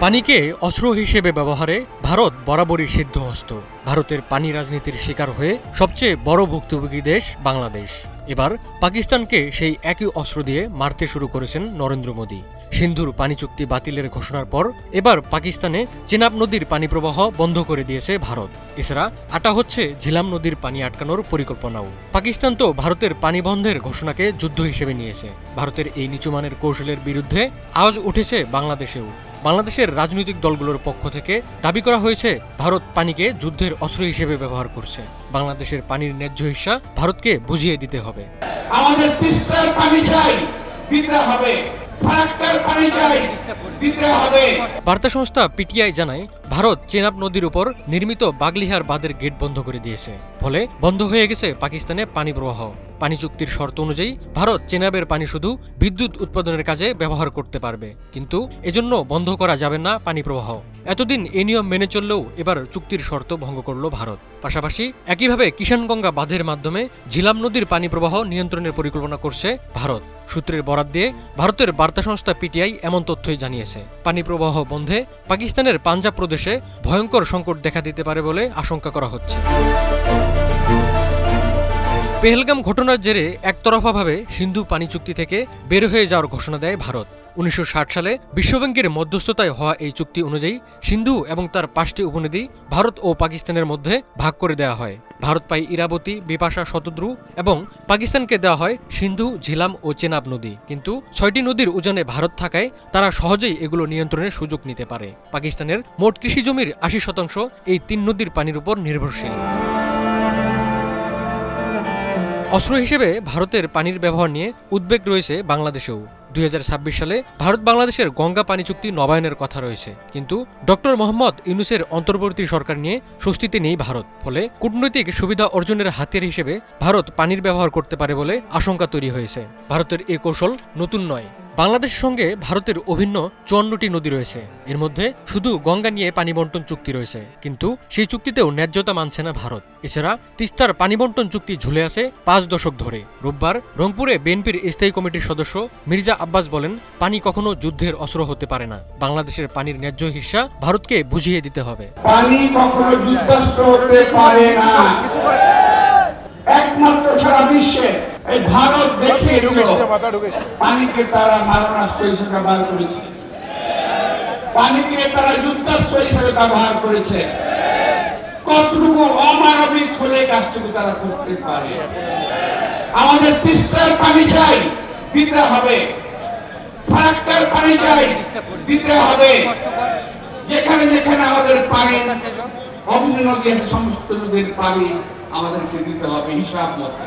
পানিকে অস্ত্র হিসেবে ব্যবহারে ভারত বরাবরই সিদ্ধহস্ত। ভারতের পানি রাজনীতির শিকার হয়ে সবচেয়ে বড় ভুক্তভোগী দেশ বাংলাদেশ। এবার পাকিস্তানকে সেই একই অস্ত্র দিয়ে মারতে শুরু করেছেন নরেন্দ্র মোদী। সিন্ধুর পানি চুক্তি বাতিলের ঘোষণার পর এবার পাকিস্তানে চেনাব নদীর পানি প্রবাহ বন্ধ করে দিয়েছে ভারত। এছাড়া আটা হচ্ছে ঝিলাম নদীর পানি আটকানোর পরিকল্পনাও। পাকিস্তান তো ভারতের পানি বন্ধের ঘোষণাকে যুদ্ধ হিসেবে নিয়েছে। ভারতের এই নিচুমানের কৌশলের বিরুদ্ধে আওয়াজ উঠেছে বাংলাদেশেও। বাংলাদেশের রাজনৈতিক দলগুলোর পক্ষ থেকে দাবি করা হয়েছে ভারত পানিকে যুদ্ধের অস্ত্র হিসেবে ব্যবহার করছে। বাংলাদেশের পানির ন্যায্য হিস্সা ভারতকে বুঝিয়ে দিতে হবে। আমাদের তিস্তার পানি চাই, দিতে হবে। বার্তা সংস্থা পিটিআই জানায়, ভারত চেনাব নদীর উপর নির্মিত বাগলিহার বাঁধের গেট বন্ধ করে দিয়েছে। ফলে বন্ধ হয়ে গেছে পাকিস্তানে পানি প্রবাহ। পানি চুক্তির শর্ত অনুযায়ী ভারত চেনাবের পানি শুধু বিদ্যুৎ উৎপাদনের কাজে ব্যবহার করতে পারবে, কিন্তু এজন্য বন্ধ করা যাবে না পানি প্রবাহ। এতদিন এই নিয়ম মেনে চললেও এবার চুক্তির শর্ত ভঙ্গ করল ভারত। পাশাপাশি একইভাবে কিষানগঙ্গা বাঁধের মাধ্যমে ঝিলাম নদীর পানি প্রবাহ নিয়ন্ত্রণের পরিকল্পনা করছে ভারত। সূত্রের বরাত দিয়ে ভারতের বার্তা সংস্থা পিটিআই এমন তথ্যই জানিয়েছে। পানি প্রবাহ বন্ধে পাকিস্তানের পাঞ্জাব প্রদেশে ভয়ঙ্কর সংকট দেখা দিতে পারে বলে আশঙ্কা করা হচ্ছে। পেহেলগাম ঘটনার জেরে একতরফাভাবে সিন্ধু পানি চুক্তি থেকে বের হয়ে যাওয়ার ঘোষণা দেয় ভারত। 1960 সালে বিশ্বব্যাংকের মধ্যস্থতায় হওয়া এই চুক্তি অনুযায়ী সিন্ধু এবং তার 5টি উপনদী ভারত ও পাকিস্তানের মধ্যে ভাগ করে দেওয়া হয়। ভারত পায় ইরাবতী, বিপাশা, শতদ্রু এবং পাকিস্তানকে দেওয়া হয় সিন্ধু, ঝিলাম ও চেনাব নদী। কিন্তু 6টি নদীর উজানে ভারত থাকায় তারা সহজেই এগুলো নিয়ন্ত্রণের সুযোগ নিতে পারে। পাকিস্তানের মোট কৃষি জমির 80% এই 3 নদীর পানির উপর নির্ভরশীল। অস্ত্র হিসেবে ভারতের পানির ব্যবহার নিয়ে উদ্বেগ রয়েছে বাংলাদেশেও। 2026 সালে ভারত বাংলাদেশের গঙ্গা পানি চুক্তি নবায়নের কথা রয়েছে, কিন্তু ডক্টর মোহাম্মদ ইউনূসের অন্তর্বর্তী সরকার নিয়ে স্বস্তিতে নেই ভারত। ফলে কূটনৈতিক সুবিধা অর্জনের হাতিয়ার হিসেবে ভারত পানির ব্যবহার করতে পারে বলে আশঙ্কা তৈরি হয়েছে। ভারতের এই কৌশল নতুন নয়। বাংলাদেশের সঙ্গে ভারতের অভিন্ন 54টি নদী রয়েছে। এর মধ্যে শুধু গঙ্গা নিয়ে পানি বন্টন চুক্তি রয়েছে, কিন্তু সেই চুক্তিতেও ন্যায্যতা মানছে না ভারত। এছাড়া তিস্তার পানি বন্টন চুক্তি ঝুলে আছে 5 দশক ধরে। রোববার রংপুরে বিএনপির স্থায়ী কমিটির সদস্য মির্জা আব্বাস বলেন, পানি কখনো যুদ্ধের অস্ত্র হতে পারে না। বাংলাদেশের পানির ন্যায্য হিস্সা ভারতকে বুঝিয়ে দিতে হবে। পানি কখনো যুদ্ধাস্ত্র হতে পারে না। একমাত্র সারা বিশ্বে এই ভারত দেখিয়ে দিল পানিকে তারা মারণাস্ত্র হিসেবে ব্যবহার করেছে, পানিকে তারা যুদ্ধাস্ত্র হিসেবে ব্যবহার করেছে। কতটুকু অমানবিক হলে কাজটুকু তারা করতে পারে। আমাদের তিস্তার পানি চাই, দিতে হবে। ফারাক্কার পানি চাই, দিতে হবে। যেখানে যেখানে আমাদের পানি অভিন্ন নদী আছে, সমস্ত নদীর পানি আমাদেরকে দিতে হবে হিসাব মতো।